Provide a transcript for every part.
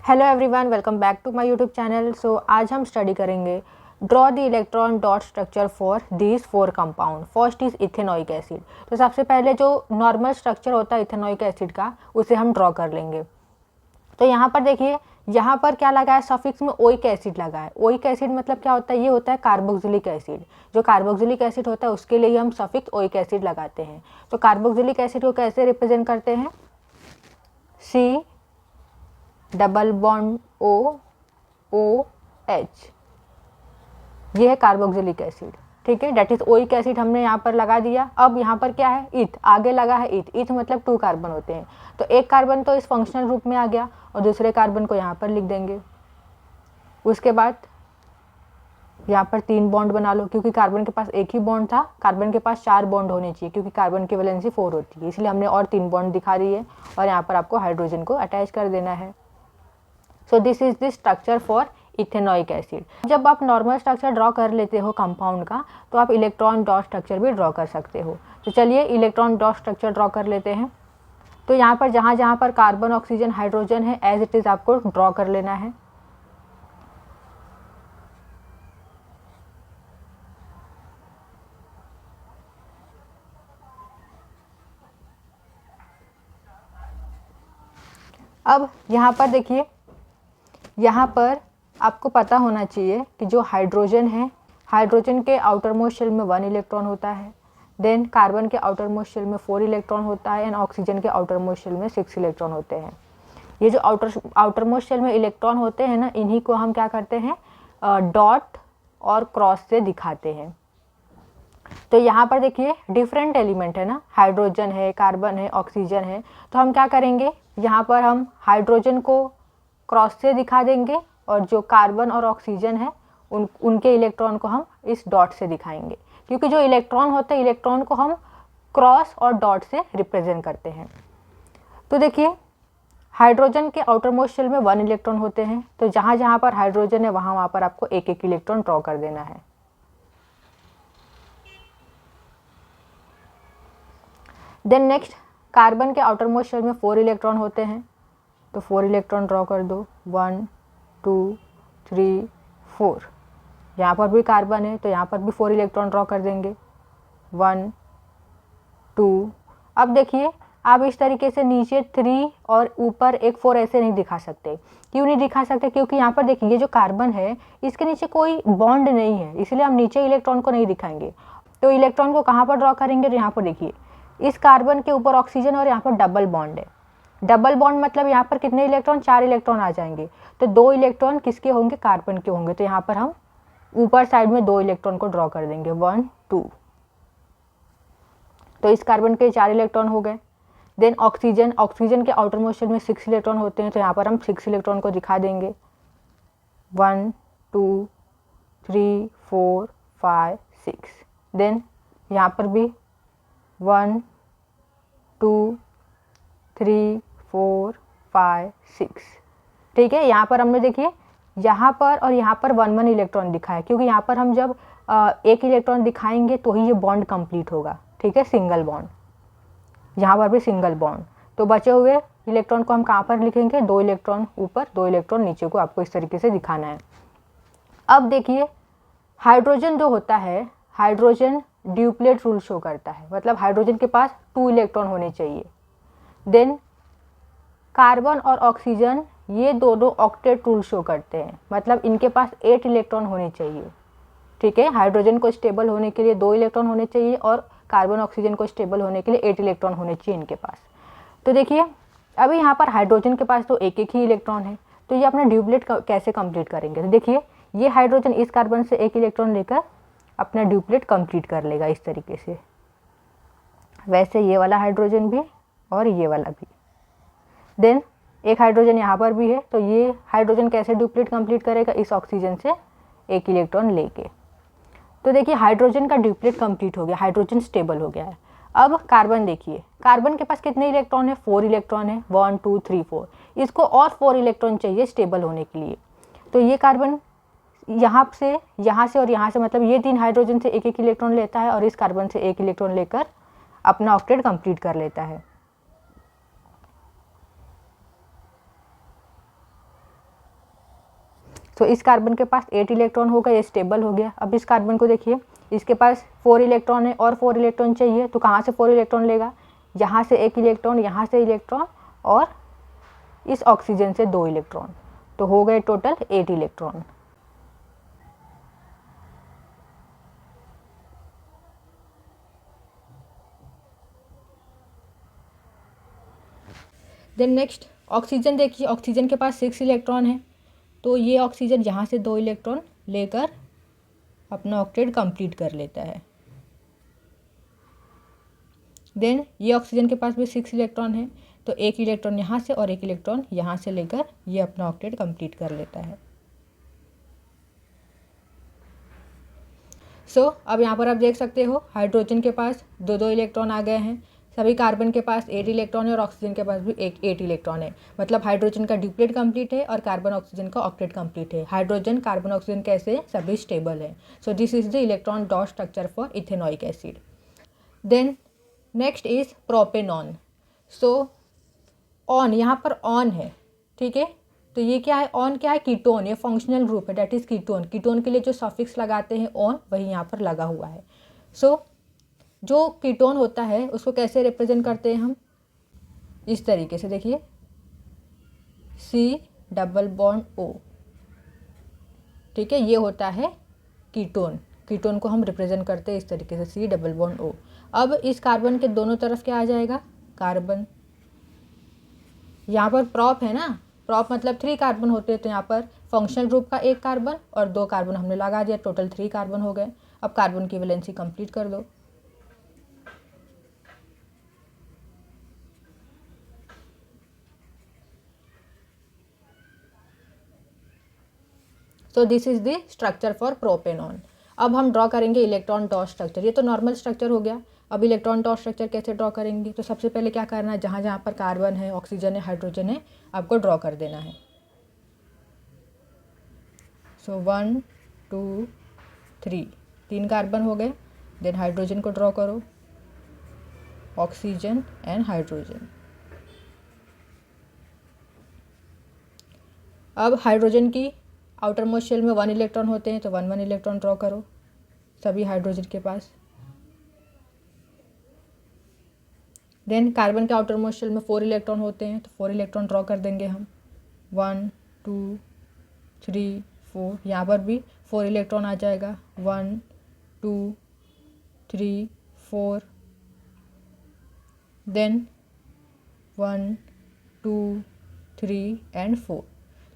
Hello everyone, welcome back to my YouTube channel. So आज हम study करेंगे draw the electron dot structure for these 4 compound. First is ethanoic acid. तो सबसे पहले जो normal structure होता है इथेनॉइक एसिड का, उसे हम ड्रॉ कर लेंगे। तो यहाँ पर देखिए, यहाँ पर क्या लगा है, सफिक्स में ओइक एसिड लगा है। ओइक एसिड मतलब क्या होता है, ये होता है कार्बोक्सिलिक एसिड। जो कार्बोक्सिलिक एसिड होता है उसके लिए हम सफिक्स ओइक एसिड लगाते हैं। तो कार्बोक्सिलिक एसिड को कैसे रिप्रेजेंट करते हैं, C double bond O O H, ये है कार्बोक्सिलिक एसिड। ठीक है, डेट इज ओइक एसिड हमने यहाँ पर लगा दिया। अब यहाँ पर क्या है, इथ आगे लगा है। इथ मतलब 2 कार्बन होते हैं, तो एक कार्बन तो इस फंक्शनल ग्रुप में आ गया और दूसरे कार्बन को यहाँ पर लिख देंगे। उसके बाद यहाँ पर 3 बॉन्ड बना लो, क्योंकि कार्बन के पास एक ही बॉन्ड था। कार्बन के पास 4 बॉन्ड होने चाहिए, क्योंकि कार्बन की वैलेंसी 4 होती है, इसलिए हमने और 3 बॉन्ड दिखा दी है। और यहाँ पर आपको हाइड्रोजन को अटैच कर देना है। So this is the structure for ethanoic acid. जब आप नॉर्मल स्ट्रक्चर ड्रॉ कर लेते हो कंपाउंड का, तो आप इलेक्ट्रॉन डॉट स्ट्रक्चर भी ड्रॉ कर सकते हो। तो चलिए इलेक्ट्रॉन डॉट स्ट्रक्चर ड्रॉ कर लेते हैं। तो यहाँ पर जहाँ जहाँ पर कार्बन, ऑक्सीजन, हाइड्रोजन है, एज इट इज़ आपको ड्रॉ कर लेना है। अब यहाँ पर देखिए, यहाँ पर आपको पता होना चाहिए कि जो हाइड्रोजन है, हाइड्रोजन के आउटर मोस्ट शेल में 1 इलेक्ट्रॉन होता है। देन कार्बन के आउटर मोस्ट शेल में 4 इलेक्ट्रॉन होता है एंड ऑक्सीजन के आउटर मोस्ट शेल में 6 इलेक्ट्रॉन होते हैं। ये जो आउटर मोस्ट शेल में इलेक्ट्रॉन होते हैं ना, इन्हीं को हम क्या करते हैं, डॉट और क्रॉस से दिखाते हैं। तो यहाँ पर देखिए डिफरेंट एलिमेंट है ना, हाइड्रोजन है, कार्बन है, ऑक्सीजन है। तो हम क्या करेंगे, यहाँ पर हम हाइड्रोजन को क्रॉस से दिखा देंगे और जो कार्बन और ऑक्सीजन है उनके इलेक्ट्रॉन को हम इस डॉट से दिखाएंगे, क्योंकि जो इलेक्ट्रॉन होते हैं, इलेक्ट्रॉन को हम क्रॉस और डॉट से रिप्रेजेंट करते हैं। तो देखिए हाइड्रोजन के आउटर मोस्ट शेल में 1 इलेक्ट्रॉन होते हैं, तो जहाँ जहाँ पर हाइड्रोजन है वहाँ पर आपको एक एक इलेक्ट्रॉन ड्रॉ कर देना है। देन नेक्स्ट, कार्बन के आउटर मोस्ट शेल में 4 इलेक्ट्रॉन होते हैं, तो 4 इलेक्ट्रॉन ड्रॉ कर दो। 1 2 3 4। यहाँ पर भी कार्बन है, तो यहाँ पर भी 4 इलेक्ट्रॉन ड्रॉ कर देंगे। 1 2। अब देखिए, आप इस तरीके से नीचे 3 और ऊपर एक 4 ऐसे नहीं दिखा सकते। क्यों नहीं दिखा सकते, क्योंकि यहाँ पर देखिए ये जो कार्बन है इसके नीचे कोई बॉन्ड नहीं है, इसलिए हम नीचे इलेक्ट्रॉन को नहीं दिखाएंगे। तो इलेक्ट्रॉन को कहाँ पर ड्रॉ करेंगे, तो यहाँ पर देखिए इस कार्बन के ऊपर ऑक्सीजन और यहाँ पर डबल बॉन्ड है। डबल बॉन्ड मतलब यहाँ पर कितने इलेक्ट्रॉन, 4 इलेक्ट्रॉन आ जाएंगे। तो 2 इलेक्ट्रॉन किसके होंगे, कार्बन के होंगे। तो यहाँ पर हम ऊपर साइड में 2 इलेक्ट्रॉन को ड्रॉ कर देंगे, 1 2। तो इस कार्बन के 4 इलेक्ट्रॉन हो गए। देन ऑक्सीजन, ऑक्सीजन के आउटर मोस्ट शेल में 6 इलेक्ट्रॉन होते हैं, तो यहाँ पर हम 6 इलेक्ट्रॉन को दिखा देंगे। 1 2 3 4 5 6। देन यहाँ पर भी 1 2 3 4 5 6। ठीक है, यहाँ पर हमने देखिए यहाँ पर और यहाँ पर 1 1 इलेक्ट्रॉन दिखा है, क्योंकि यहाँ पर हम जब एक इलेक्ट्रॉन दिखाएंगे तो ही ये बॉन्ड कंप्लीट होगा। ठीक है, सिंगल बॉन्ड, यहाँ पर भी सिंगल बॉन्ड। तो बचे हुए इलेक्ट्रॉन को हम कहाँ पर लिखेंगे, 2 इलेक्ट्रॉन ऊपर 2 इलेक्ट्रॉन नीचे को आपको इस तरीके से दिखाना है। अब देखिए हाइड्रोजन जो होता है, हाइड्रोजन ड्यूप्लेट रूल शो करता है, मतलब हाइड्रोजन के पास 2 इलेक्ट्रॉन होने चाहिए। देन कार्बन और ऑक्सीजन ये दोनों ऑक्टेट रूल शो करते हैं, मतलब इनके पास 8 इलेक्ट्रॉन होने चाहिए। ठीक है, हाइड्रोजन को स्टेबल होने के लिए 2 इलेक्ट्रॉन होने चाहिए और कार्बन ऑक्सीजन को स्टेबल होने के लिए 8 इलेक्ट्रॉन होने चाहिए इनके पास। तो देखिए अभी यहाँ पर हाइड्रोजन के पास तो एक एक ही इलेक्ट्रॉन है, तो ये अपना ड्यूप्लेट कैसे कंप्लीट करेंगे। तो देखिए ये हाइड्रोजन इस कार्बन से एक इलेक्ट्रॉन लेकर अपना ड्यूप्लेट कंप्लीट कर लेगा इस तरीके से। वैसे ये वाला हाइड्रोजन भी और ये वाला भी। देन एक हाइड्रोजन यहाँ पर भी है, तो ये हाइड्रोजन कैसे ड्यूप्लेट कंप्लीट करेगा, इस ऑक्सीजन से एक इलेक्ट्रॉन लेके। तो देखिए हाइड्रोजन का ड्यूप्लेट कंप्लीट हो गया, हाइड्रोजन स्टेबल हो गया है। अब कार्बन देखिए, कार्बन के पास कितने इलेक्ट्रॉन है, 4 इलेक्ट्रॉन है, 1 2 3 4। इसको और 4 इलेक्ट्रॉन चाहिए स्टेबल होने के लिए। तो ये कार्बन यहाँ से और यहाँ से, मतलब ये 3 हाइड्रोजन से एक एक इलेक्ट्रॉन लेता है और इस कार्बन से एक इलेक्ट्रॉन लेकर अपना ऑक्टेट कंप्लीट कर लेता है। सो इस कार्बन के पास 8 इलेक्ट्रॉन होगा, ये स्टेबल हो गया। अब इस कार्बन को देखिए, इसके पास 4 इलेक्ट्रॉन है और 4 इलेक्ट्रॉन चाहिए, तो कहाँ से 4 इलेक्ट्रॉन लेगा, यहाँ से 1 इलेक्ट्रॉन, यहाँ से इलेक्ट्रॉन और इस ऑक्सीजन से 2 इलेक्ट्रॉन, तो हो गए total 8 electron. Then next oxygen देखिए, ऑक्सीजन के पास 6 इलेक्ट्रॉन है, तो ये ऑक्सीजन यहाँ से 2 इलेक्ट्रॉन लेकर अपना ऑक्टेट कंप्लीट कर लेता है। देन ये ऑक्सीजन के पास भी 6 इलेक्ट्रॉन है, तो 1 इलेक्ट्रॉन यहाँ से और 1 इलेक्ट्रॉन यहाँ से लेकर ये अपना ऑक्टेट कंप्लीट कर लेता है। अब यहाँ पर आप देख सकते हो हाइड्रोजन के पास 2 इलेक्ट्रॉन आ गए हैं, सभी कार्बन के पास 8 इलेक्ट्रॉन है और ऑक्सीजन के पास भी 8 इलेक्ट्रॉन है। मतलब हाइड्रोजन का ड्यूप्लेट कंप्लीट है और कार्बन ऑक्सीजन का ऑक्टेट कंप्लीट है। हाइड्रोजन कार्बन ऑक्सीजन कैसे सभी स्टेबल है। So this is the electron dot structure for ethanoic acid. Then next is propanone. So on, यहाँ पर ऑन है, ठीक है, तो ये क्या है, ऑन क्या है, कीटोन, ये फंक्शनल ग्रुप है, डेट इज कीटोन। कीटोन के लिए जो सफिक्स लगाते हैं ऑन, वही यहाँ पर लगा हुआ है। जो कीटोन होता है उसको कैसे रिप्रेजेंट करते हैं हम, इस तरीके से देखिए, C+O, ठीक है, ये होता है कीटोन। कीटोन को हम रिप्रेजेंट करते हैं इस तरीके से, C+O। अब इस कार्बन के दोनों तरफ क्या आ जाएगा, कार्बन। यहाँ पर प्रॉप है ना, प्रॉप मतलब 3 कार्बन होते हैं, तो यहाँ पर फंक्शनल ग्रुप का 1 कार्बन और 2 कार्बन हमने लगा दिया, टोटल 3 कार्बन हो गए। अब कार्बन की वैलेंसी कंप्लीट कर दो। सो this is the structure for propanone. अब हम ड्रॉ करेंगे इलेक्ट्रॉन डॉट स्ट्रक्चर। ये तो नॉर्मल स्ट्रक्चर हो गया। अब इलेक्ट्रॉन डॉट स्ट्रक्चर कैसे ड्रॉ करेंगे, तो सबसे पहले क्या करना है, जहाँ जहाँ पर कार्बन है, ऑक्सीजन है, हाइड्रोजन है, आपको ड्रॉ कर देना है। सो 1 2 3 कार्बन हो गए। देन हाइड्रोजन को ड्रॉ करो, ऑक्सीजन एंड हाइड्रोजन। अब हाइड्रोजन की आउटर मोस्ट शेल में 1 इलेक्ट्रॉन होते हैं, तो 1 इलेक्ट्रॉन ड्रॉ करो सभी हाइड्रोजन के पास। देन कार्बन के आउटर मोस्ट शेल में 4 इलेक्ट्रॉन होते हैं, तो 4 इलेक्ट्रॉन ड्रॉ कर देंगे हम, 1 2 3 4। यहाँ पर भी 4 इलेक्ट्रॉन आ जाएगा, 1 2 3 4। Then 1 2 3 and 4।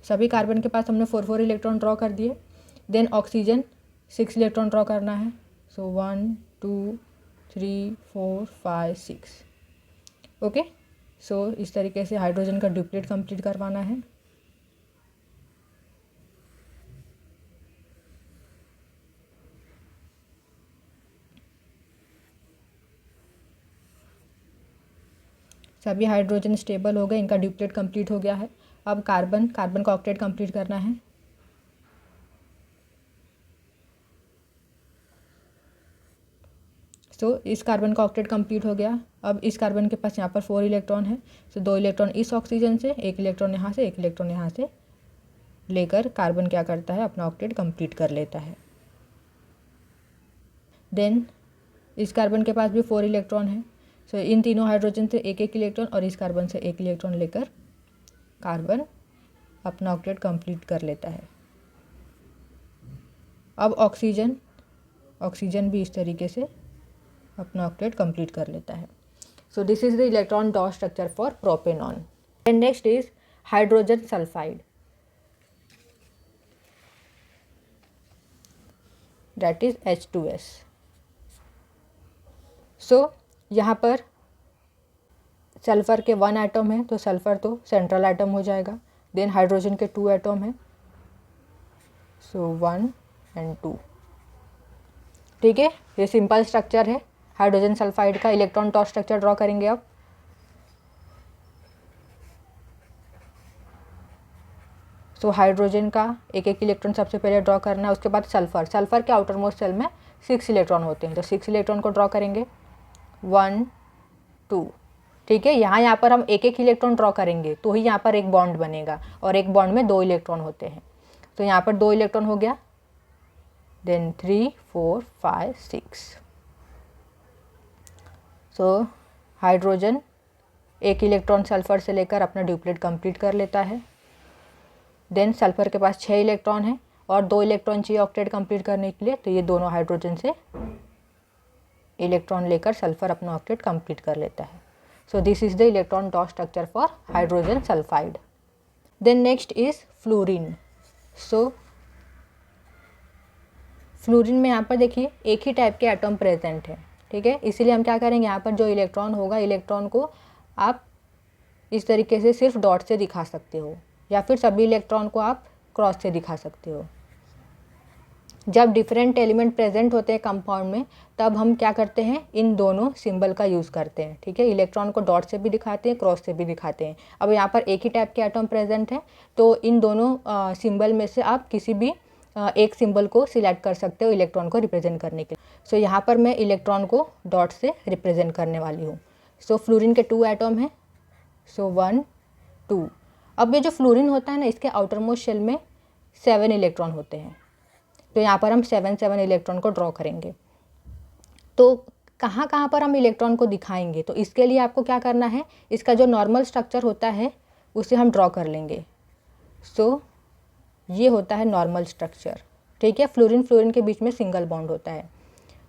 सभी कार्बन के पास हमने 4 इलेक्ट्रॉन ड्रॉ कर दिए। देन ऑक्सीजन 6 इलेक्ट्रॉन ड्रॉ करना है, सो 1 2 3 4 5 6। ओके, सो इस तरीके से हाइड्रोजन का ड्यूप्लेट कंप्लीट करवाना है। सभी हाइड्रोजन स्टेबल हो गए, इनका ड्यूप्लेट कंप्लीट हो गया है। अब कार्बन का ऑक्टेट कंप्लीट करना है। इस कार्बन का ऑक्टेट कंप्लीट हो गया। अब इस कार्बन के पास यहाँ पर 4 इलेक्ट्रॉन है, 2 इलेक्ट्रॉन इस ऑक्सीजन से, 1 इलेक्ट्रॉन यहाँ से, 1 इलेक्ट्रॉन यहाँ से लेकर कार्बन क्या करता है, अपना ऑक्टेट कंप्लीट कर लेता है। देन इस कार्बन के पास भी 4 इलेक्ट्रॉन है, इन तीनों हाइड्रोजन से 1 इलेक्ट्रॉन और इस कार्बन से 1 इलेक्ट्रॉन लेकर कार्बन अपना ऑक्टेट कंप्लीट कर लेता है। अब ऑक्सीजन भी इस तरीके से अपना ऑक्टेट कंप्लीट कर लेता है। So this is the electron dot structure for propanone. And next is hydrogen sulphide, that is H2S। यहाँ पर सल्फ़र के 1 एटम है, तो सल्फ़र तो सेंट्रल एटम हो जाएगा। देन हाइड्रोजन के 2 एटम है, 1 and 2। ठीक है, ये सिंपल स्ट्रक्चर है हाइड्रोजन सल्फाइड का। इलेक्ट्रॉन डॉट स्ट्रक्चर ड्रॉ करेंगे अब। हाइड्रोजन का 1 इलेक्ट्रॉन सबसे पहले ड्रॉ करना है, उसके बाद सल्फ़र के आउटर मोस्ट सेल में 6 इलेक्ट्रॉन होते हैं, तो 6 इलेक्ट्रॉन को ड्रॉ करेंगे, 1 2। ठीक है, यहाँ पर हम 1 इलेक्ट्रॉन ड्रॉ करेंगे तो ही यहाँ पर एक बॉन्ड बनेगा, और एक बॉन्ड में 2 इलेक्ट्रॉन होते हैं। तो यहाँ पर 2 इलेक्ट्रॉन हो गया, then 3 4 5 6। So hydrogen 1 electron sulphur से लेकर अपना ड्यूप्लेट कंप्लीट कर लेता है। देन सल्फ़र के पास 6 इलेक्ट्रॉन है और 2 इलेक्ट्रॉन चाहिए ऑक्टेट कंप्लीट करने के लिए, तो ये दोनों हाइड्रोजन से इलेक्ट्रॉन लेकर सल्फ़र अपना ऑक्टेट कंप्लीट कर लेता है। So this is the electron dot structure for hydrogen sulphide. Then next is fluorine. So fluorine में यहाँ पर देखिए एक ही टाइप के एटम प्रेजेंट है, ठीक है, इसीलिए हम क्या करेंगे, यहाँ पर जो इलेक्ट्रॉन होगा, इलेक्ट्रॉन को आप इस तरीके से सिर्फ डॉट से दिखा सकते हो या फिर सभी इलेक्ट्रॉन को आप क्रॉस से दिखा सकते हो। जब डिफरेंट एलिमेंट प्रेजेंट होते हैं कंपाउंड में, तब हम क्या करते हैं, इन दोनों सिंबल का यूज़ करते हैं, ठीक है। इलेक्ट्रॉन को डॉट से भी दिखाते हैं, क्रॉस से भी दिखाते हैं। अब यहाँ पर एक ही टाइप के एटम प्रेजेंट है, तो इन दोनों सिंबल में से आप किसी भी एक सिंबल को सिलेक्ट कर सकते हो इलेक्ट्रॉन को रिप्रेजेंट करने के लिए। सो यहाँ पर मैं इलेक्ट्रॉन को डॉट से रिप्रेजेंट करने वाली हूँ। सो फ्लोरीन के 2 एटम हैं, सो 1 2। अब ये जो फ्लोरीन होता है ना, इसके आउटर मोस्ट शेल में 7 इलेक्ट्रॉन होते हैं, तो यहाँ पर हम 7 इलेक्ट्रॉन को ड्रॉ करेंगे। तो कहाँ कहाँ पर हम इलेक्ट्रॉन को दिखाएंगे, तो इसके लिए आपको क्या करना है, इसका जो नॉर्मल स्ट्रक्चर होता है उसे हम ड्रॉ कर लेंगे। सो ये होता है नॉर्मल स्ट्रक्चर, ठीक है। फ्लोरीन के बीच में सिंगल बॉन्ड होता है,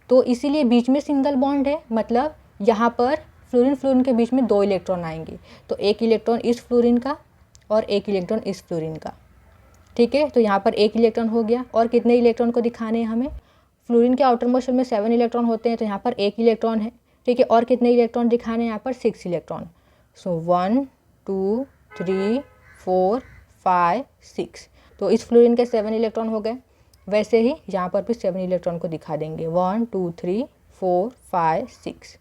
तो इसीलिए बीच में सिंगल बॉन्ड है, मतलब यहाँ पर फ्लोरीन के बीच में 2 इलेक्ट्रॉन आएंगे, तो 1 इलेक्ट्रॉन इस फ्लोरीन का और 1 इलेक्ट्रॉन इस फ्लोरीन का, ठीक है। तो यहाँ पर 1 इलेक्ट्रॉन हो गया, और कितने इलेक्ट्रॉन को दिखाने हैं हमें, फ्लोरीन के आउटर मोस्ट शेल में 7 इलेक्ट्रॉन होते हैं, तो यहाँ पर 1 इलेक्ट्रॉन है, ठीक है, और कितने इलेक्ट्रॉन दिखाने हैं यहाँ पर 6 इलेक्ट्रॉन। सो 1 2 3 4 5 6, तो इस फ्लोरीन के 7 इलेक्ट्रॉन हो गए। वैसे ही यहाँ पर भी 7 इलेक्ट्रॉन को दिखा देंगे, 1 2 3 4 5 6।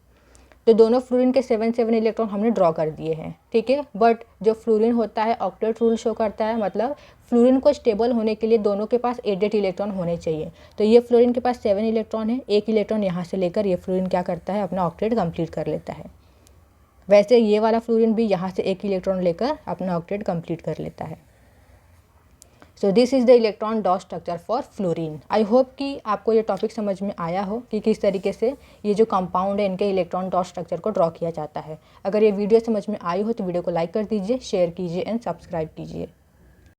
तो दोनों फ्लोरीन के 7 इलेक्ट्रॉन हमने ड्रॉ कर दिए हैं, ठीक है। बट जो फ्लोरीन होता है ऑक्टेट रूल शो करता है, मतलब फ्लोरीन को स्टेबल होने के लिए दोनों के पास 8 इलेक्ट्रॉन होने चाहिए। तो ये फ्लोरीन के पास 7 इलेक्ट्रॉन है, 1 इलेक्ट्रॉन यहाँ से लेकर ये फ्लोरीन क्या करता है, अपना ऑक्टेट कंप्लीट कर लेता है। वैसे ये वाला फ्लोरीन भी यहाँ से 1 इलेक्ट्रॉन लेकर अपना ऑक्टेट कंप्लीट कर लेता है। So this is the electron dot structure for fluorine. I hope कि आपको ये टॉपिक समझ में आया हो कि किस तरीके से ये जो कंपाउंड है इनके इलेक्ट्रॉन डॉट स्ट्रक्चर को ड्रॉ किया जाता है। अगर ये वीडियो समझ में आई हो तो वीडियो को लाइक कर दीजिए, शेयर कीजिए एंड सब्सक्राइब कीजिए।